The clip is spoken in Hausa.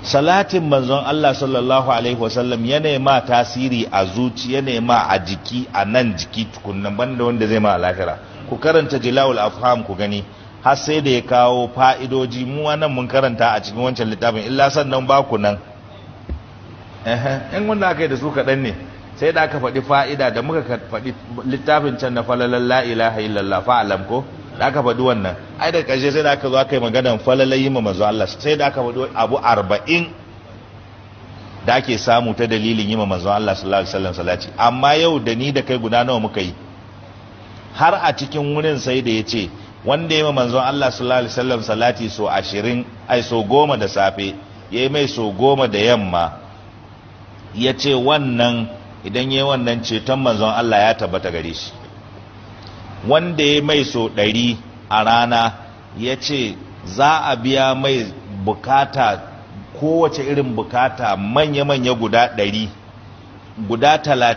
salatin manzon Allah sallallahu alaihi wasallam ya nema tasiri a zuci, ya nema a jiki, a nan jiki tukunnan, banda wanda zai ma lahira. Ku karanta Jilawul Afham ku gani, har sai da ya kawo fa'idoji. Mu wannan mun karanta a cikin wancan littafin, illa sannan ba ku nan in wanda aka yi da su kaɗan ne. Sai da aka faɗi fa'ida da muka faɗi littafin can na falalan la ilaha illallah fa'alam ko da aka faɗi wannan, ai da ƙarshe sai da aka zo aka yi maganan falalayi ma manzo Allah, sai da aka faɗi abu 40 da ake samu ta dalilin yi ma manzo Allah sallallahu alaihi wasallam salati. Amma yau da ni da kai guda nawa muka yi? Har a cikin wurin sai da ya ce wanda ya ma manzo Allah sallallahu alaihi wasallam salati so 20, ai so 10 da safe, yayi mai so 10 da yamma, ya ce wannan idan yayi wannan ceton manzon Allah ya tabbata gare shi. Wanda ya mai so 100 a rana, ya ce za a biya mai bukata, kowace irin bukata manya-manya guda 100, guda 30